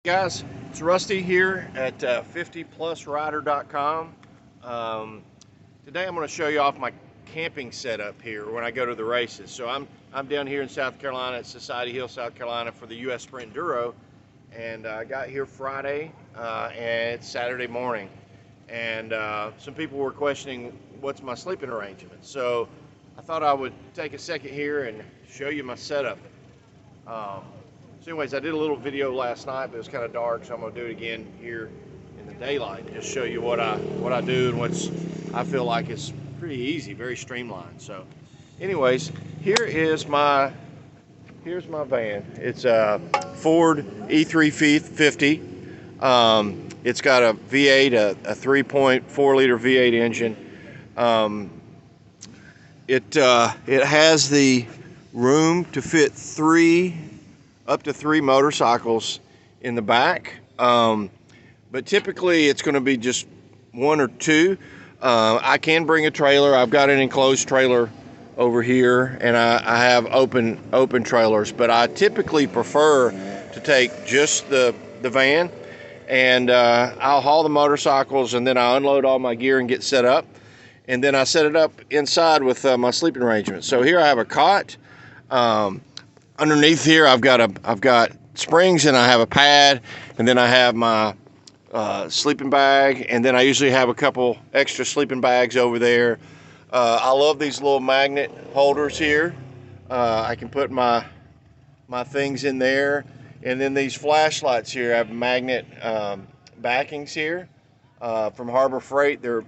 Guys, it's Rusty here at 50plusrider.com. Today I'm going to show you off my camping setup here when I go to the races. So I'm down here in South Carolina at Society Hill, South Carolina for the US Sprint Enduro, and I got here Friday and it's Saturday morning. And some people were questioning what's my sleeping arrangement. So I thought I would take a second here and show you my setup. So anyways, I did a little video last night, but it was kind of dark, so I'm going to do it again here in the daylight and just show you what I do and I feel like it's pretty easy, very streamlined. So anyways, here's my van. It's a Ford E-350. It's got a V8, a 3.4 liter V8 engine. It has the room to fit up to three motorcycles in the back, but typically it's going to be just one or two. I can bring a trailer. I've got an enclosed trailer over here, and I have open trailers, but I typically prefer to take just the van, and I'll haul the motorcycles, and then I unload all my gear and get set up, and then I set it up inside with my sleeping arrangement. So here I have a cot. Underneath here I've got springs, and I have a pad, and then I have my sleeping bag, and then I usually have a couple extra sleeping bags over there. I love these little magnet holders here. I can put my things in there, and then these flashlights here have magnet backings here from Harbor Freight. They're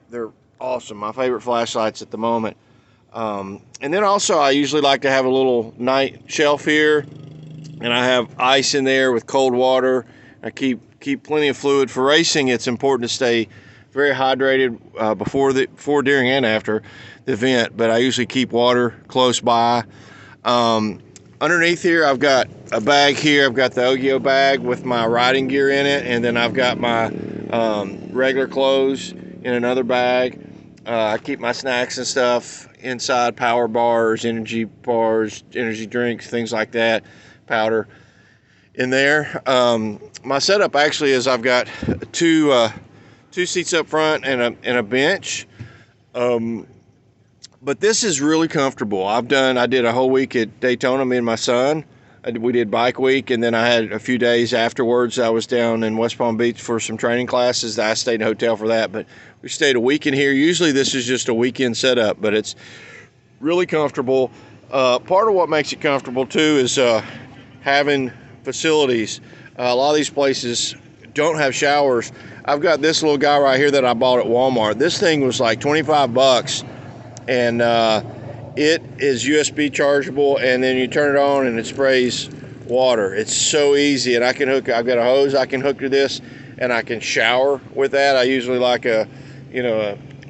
awesome. My favorite flashlights at the moment. And then also I usually like to have a little night shelf here, and I have ice in there with cold water. I keep plenty of fluid. For racing, it's important to stay very hydrated before, during, and after the event, but I usually keep water close by. Underneath here I've got a bag here. I've got the Ogio bag with my riding gear in it, and then I've got my regular clothes in another bag. I keep my snacks and stuff inside, power bars, energy drinks, things like that, powder in there. My setup actually is I've got two seats up front and a bench. But this is really comfortable. I did a whole week at Daytona, me and my son. We did bike week, and then I had a few days afterwards. I was down in West Palm Beach for some training classes. I stayed in a hotel for that, but we stayed a week in here. Usually this is just a weekend setup, but it's really comfortable. Part of what makes it comfortable too is having facilities. A lot of these places don't have showers. I've got this little guy right here that I bought at Walmart. This thing was like 25 bucks, and it is USB chargeable, and then you turn it on and it sprays water. It's so easy, and I've got a hose I can hook to this, and I can shower with that. I usually like a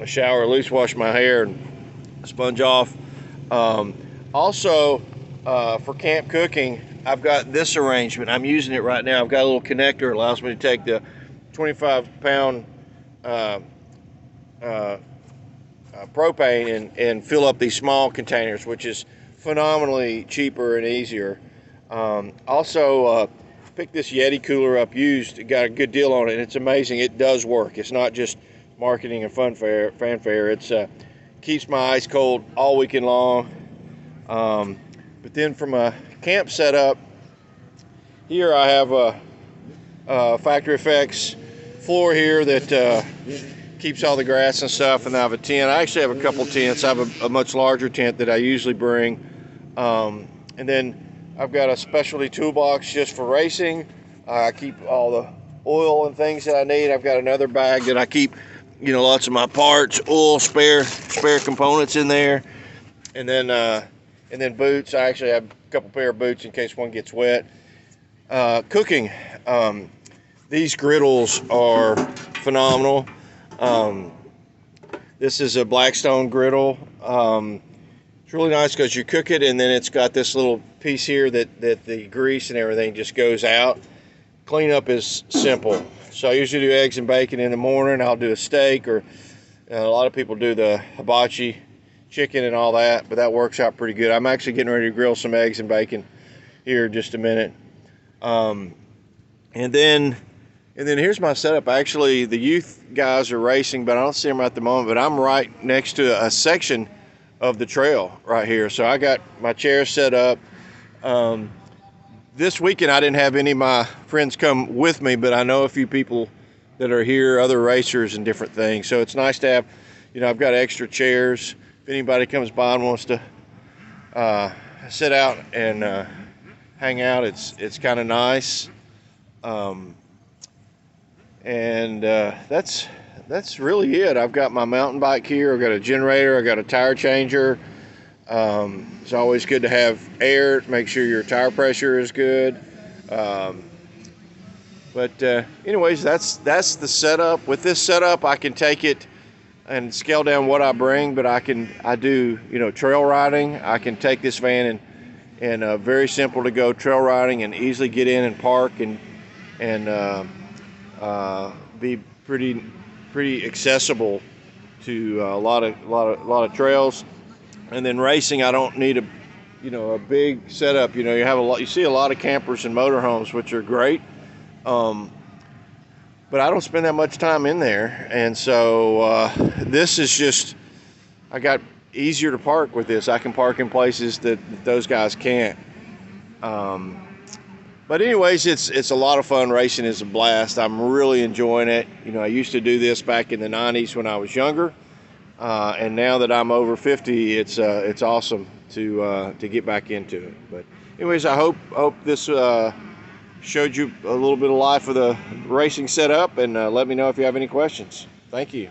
shower, at least wash my hair and sponge off. Also, for camp cooking, I've got this arrangement. I'm using it right now. I've got a little connector. It allows me to take the 25-pound propane and fill up these small containers, which is phenomenally cheaper and easier. Also, picked this Yeti cooler up used. It got a good deal on it, and it's amazing. It does work. It's not just marketing and fanfare. It's keeps my ice cold all weekend long. But then from a camp setup, here I have a Factory Effects floor here that keeps all the grass and stuff, and I have a tent. I actually have a couple tents. I have a much larger tent that I usually bring, and then I've got a specialty toolbox just for racing. I keep all the oil and things that I need. I've got another bag that I keep lots of my parts, oil, spare components in there, and then boots. I actually have a couple pair of boots in case one gets wet. Cooking, these griddles are phenomenal. This is a Blackstone griddle. It's really nice because you cook it, and then it's got this little piece here that the grease and everything just goes out. Cleanup is simple. So I usually do eggs and bacon in the morning. I'll do a steak, or a lot of people do the hibachi chicken and all that, but that works out pretty good. I'm actually getting ready to grill some eggs and bacon here in just a minute. And And then here's my setup. Actually, the youth guys are racing, but I don't see them at the moment. But I'm right next to a section of the trail right here. So I got my chair set up. This weekend I didn't have any of my friends come with me, but I know a few people that are here, other racers and different things. So it's nice to have, I've got extra chairs. If anybody comes by and wants to sit out and hang out, it's kind of nice. That's really it. I've got my mountain bike here. I've got a generator. I've got a tire changer. It's always good to have air. Make sure your tire pressure is good. Anyways, that's the setup. With this setup, I can take it and scale down what I bring, but I do trail riding. I can take this van and very simple to go trail riding and easily get in and park and be pretty accessible to a lot of trails. And then racing, I don't need a big setup. You see a lot of campers and motorhomes, which are great, but I don't spend that much time in there. And so this is just, I got easier to park with this. I can park in places that those guys can't. But anyways, it's a lot of fun. Racing is a blast. I'm really enjoying it. I used to do this back in the 90s when I was younger. And now that I'm over 50, it's awesome to get back into it. But anyways, I hope this showed you a little bit of life of the racing setup, and let me know if you have any questions. Thank you.